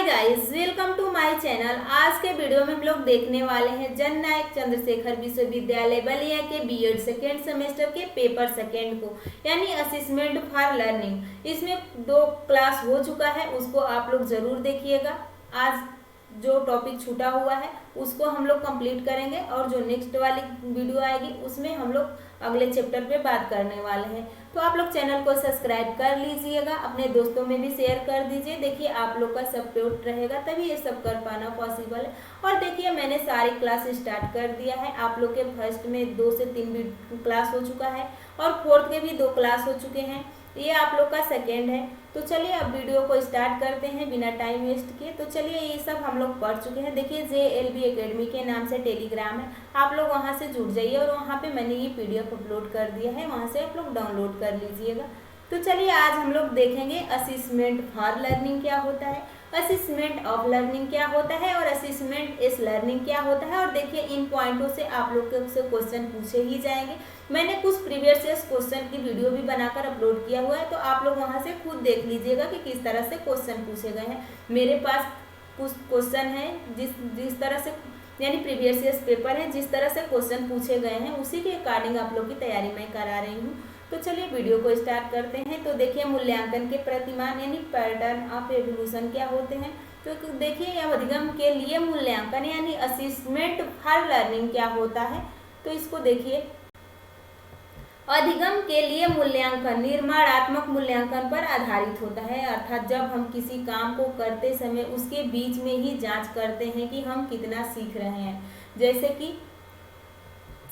Guys, welcome to my channel. आज के video में हम लोग देखने वाले हैं जननायक चंद्रशेखर विश्वविद्यालय बलिया के बीएड सेकेंड सेमेस्टर के पेपर सेकेंड को, यानी असेसमेंट फॉर लर्निंग। इसमें 2 क्लास हो चुका है, उसको आप लोग जरूर देखिएगा। आज जो टॉपिक छूटा हुआ है उसको हम लोग कंप्लीट करेंगे और जो नेक्स्ट वाली वीडियो आएगी उसमें हम लोग अगले चैप्टर पे बात करने वाले हैं। तो आप लोग चैनल को सब्सक्राइब कर लीजिएगा, अपने दोस्तों में भी शेयर कर दीजिए। देखिए आप लोग का सपोर्ट रहेगा तभी ये सब कर पाना पॉसिबल है। और देखिए मैंने सारी क्लास स्टार्ट कर दिया है। आप लोग के फर्स्ट में 2 से 3 क्लास हो चुका है और फोर्थ के भी 2 क्लास हो चुके हैं। ये आप लोग का सेकेंड है। तो चलिए अब वीडियो को स्टार्ट करते हैं बिना टाइम वेस्ट किए। तो चलिए ये सब हम लोग पढ़ चुके हैं। देखिए JLB एकेडमी के नाम से टेलीग्राम है, आप लोग वहां से जुड़ जाइए और वहां पे मैंने ये PDF अपलोड कर दिया है, वहां से आप लोग डाउनलोड कर लीजिएगा। तो चलिए आज हम लोग देखेंगे असेसमेंट फॉर लर्निंग क्या होता है, असेसमेंट ऑफ लर्निंग क्या होता है और असेसमेंट इस लर्निंग क्या होता है। और देखिए इन पॉइंटों से आप लोग से क्वेश्चन पूछे ही जाएंगे। मैंने कुछ प्रीवियस क्वेश्चन की वीडियो भी बनाकर अपलोड किया हुआ है, तो आप लोग वहां से खुद देख लीजिएगा कि किस तरह से क्वेश्चन पूछे गए हैं। मेरे पास कुछ क्वेश्चन है जिस तरह से, यानी प्रीवियस पेपर है, जिस तरह से क्वेश्चन पूछे गए हैं उसी के अकॉर्डिंग आप लोग की तैयारी मैं करा रही हूँ। तो चलिए वीडियो को स्टार्ट करते हैं। तो देखिए मूल्यांकन के प्रतिमान यानी पैटर्न ऑफ एवोल्यूशन क्या होते हैं। तो देखिए अधिगम के लिए मूल्यांकन यानी असेसमेंट फॉर लर्निंग क्या होता है। तो इसको देखिए, अधिगम के लिए मूल्यांकन निर्माणात्मक मूल्यांकन पर आधारित होता है, अर्थात जब हम किसी काम को करते समय उसके बीच में ही जांच करते हैं कि हम कितना सीख रहे हैं। जैसे कि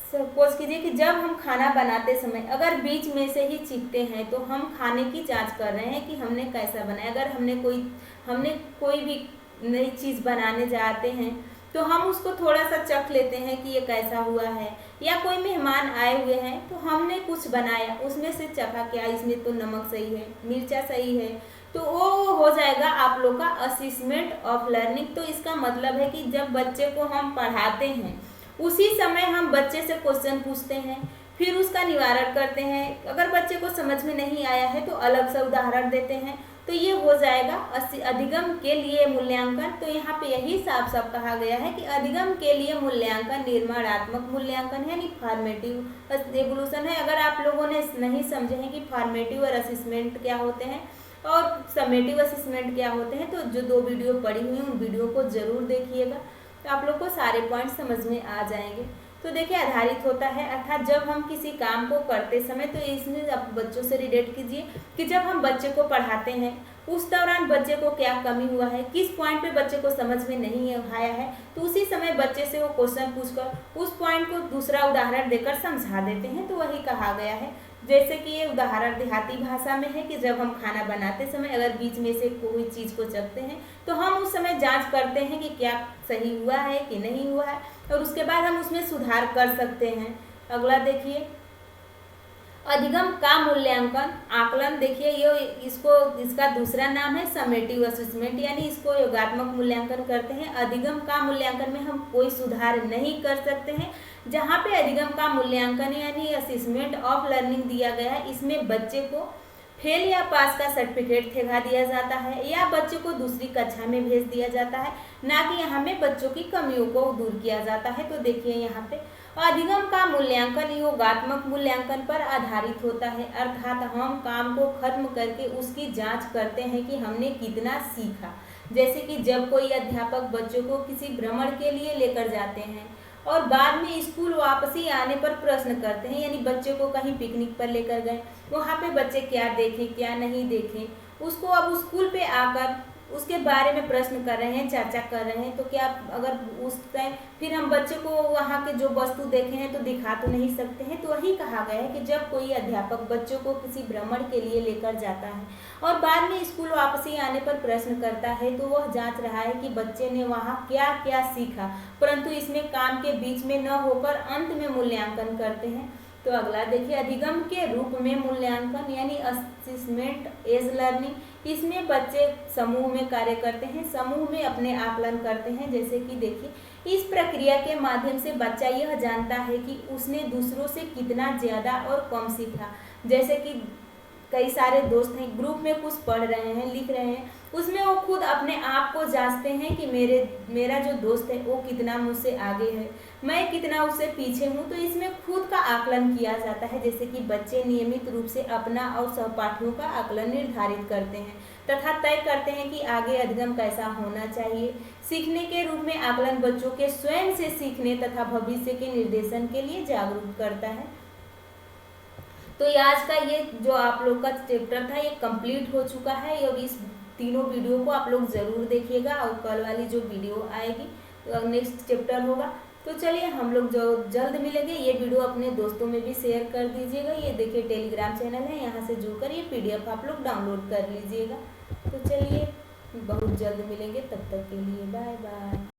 सपोज कीजिए कि जब हम खाना बनाते समय अगर बीच में से ही चीखते हैं तो हम खाने की जांच कर रहे हैं कि हमने कैसा बनाया। अगर हमने कोई भी नई चीज़ बनाने जाते हैं तो हम उसको थोड़ा सा चख लेते हैं कि ये कैसा हुआ है। या कोई मेहमान आए हुए हैं तो हमने कुछ बनाया, उसमें से चखा क्या इसमें तो नमक सही है, मिर्चा सही है, तो वो हो जाएगा आप लोग का असेसमेंट ऑफ लर्निंग। तो इसका मतलब है कि जब बच्चे को हम पढ़ाते हैं उसी समय हम बच्चे से क्वेश्चन पूछते हैं, फिर उसका निवारण करते हैं। अगर बच्चे को समझ में नहीं आया है तो अलग से उदाहरण देते हैं। तो ये हो जाएगा अधिगम के लिए मूल्यांकन। तो यहाँ पे यही साफ साफ कहा गया है कि अधिगम के लिए मूल्यांकन निर्माणात्मक मूल्यांकन यानी फॉर्मेटिव एवोल्यूशन है। अगर आप लोगों ने नहीं समझे हैं कि फॉर्मेटिव और असेसमेंट क्या होते हैं और समेटिव असेसमेंट क्या होते हैं, तो जो 2 वीडियो पड़ी हुई उन वीडियो को जरूर देखिएगा, तो आप लोग को सारे पॉइंट समझ में आ जाएंगे। तो देखिए आधारित होता है, अर्थात जब हम किसी काम को करते समय, तो इसमें आप बच्चों से रिलेट कीजिए कि जब हम बच्चे को पढ़ाते हैं उस दौरान बच्चे को क्या कमी हुआ है, किस पॉइंट पे बच्चे को समझ में नहीं आया है, तो उसी समय बच्चे से वो क्वेश्चन पूछकर उस पॉइंट को दूसरा उदाहरण देकर समझा देते हैं। तो वही कहा गया है। जैसे कि ये उदाहरण देहाती भाषा में है कि जब हम खाना बनाते समय अगर बीच में से कोई चीज़ को चखते हैं तो हम उस समय जांच करते हैं कि क्या सही हुआ है कि नहीं हुआ है, और उसके बाद हम उसमें सुधार कर सकते हैं। अगला देखिए अधिगम का मूल्यांकन आकलन। देखिए ये इसका दूसरा नाम है समेटिव असेसमेंट, यानी इसको योगात्मक मूल्यांकन करते हैं। अधिगम का मूल्यांकन में हम कोई सुधार नहीं कर सकते हैं। जहाँ पे अधिगम का मूल्यांकन यानी असेसमेंट ऑफ लर्निंग दिया गया है, इसमें बच्चे को फेल या पास का सर्टिफिकेट ठेका दिया जाता है या बच्चे को दूसरी कक्षा में भेज दिया जाता है, ना कि यहाँ में बच्चों की कमियों को दूर किया जाता है। तो देखिए यहाँ पे अधिगम का मूल्यांकन योगात्मक मूल्यांकन पर आधारित होता है, अर्थात हम काम को खत्म करके उसकी जांच करते हैं कि हमने कितना सीखा। जैसे कि जब कोई अध्यापक बच्चों को किसी भ्रमण के लिए लेकर जाते हैं और बाद में स्कूल वापसी आने पर प्रश्न करते हैं, यानी बच्चे को कहीं पिकनिक पर लेकर गए, वहाँ पे बच्चे क्या देखें क्या नहीं देखें, उसको अब स्कूल पे आकर उसके बारे में प्रश्न कर रहे हैं, चर्चा कर रहे हैं। तो क्या अगर उस टाइम फिर हम बच्चे को वहाँ के जो वस्तु देखे हैं तो दिखा तो नहीं सकते हैं। तो वही कहा गया है कि जब कोई अध्यापक बच्चों को किसी भ्रमण के लिए लेकर जाता है और बाद में स्कूल वापसी आने पर प्रश्न करता है, तो वह जांच रहा है कि बच्चे ने वहाँ क्या क्या सीखा, परंतु इसमें काम के बीच में न होकर अंत में मूल्यांकन करते हैं। तो अगला देखिए अधिगम के रूप में मूल्यांकन यानी असेसमेंट एज लर्निंग। इसमें बच्चे समूह में कार्य करते हैं, समूह में अपने आकलन करते हैं। जैसे कि देखिए इस प्रक्रिया के माध्यम से बच्चा यह जानता है कि उसने दूसरों से कितना ज़्यादा और कम सीखा। जैसे कि कई सारे दोस्त हैं, ग्रुप में कुछ पढ़ रहे हैं लिख रहे हैं, उसमें वो खुद अपने आप को जांचते हैं कि मेरा जो दोस्त है वो कितना मुझसे आगे है, मैं कितना उससे पीछे हूँ। तो इसमें खुद का आकलन किया जाता है, जैसे कि बच्चे नियमित रूप से अपना और सहपाठियों का आकलन निर्धारित करते हैं तथा तय करते हैं कि आगे अधिगम कैसा होना चाहिए। सीखने के रूप में आकलन बच्चों के स्वयं से सीखने तथा भविष्य के निर्देशन के लिए जागरूक करता है। तो ये आज का ये जो आप लोग का चैप्टर था ये कंप्लीट हो चुका है, और इस तीनों वीडियो को आप लोग ज़रूर देखिएगा, और कल वाली जो वीडियो आएगी तो नेक्स्ट चैप्टर होगा। तो चलिए हम लोग जो जल्द मिलेंगे। ये वीडियो अपने दोस्तों में भी शेयर कर दीजिएगा। ये देखिए टेलीग्राम चैनल है, यहाँ से जुड़कर ये PDF आप लोग डाउनलोड कर लीजिएगा। तो चलिए बहुत जल्द मिलेंगे, तब तक के लिए बाय बाय।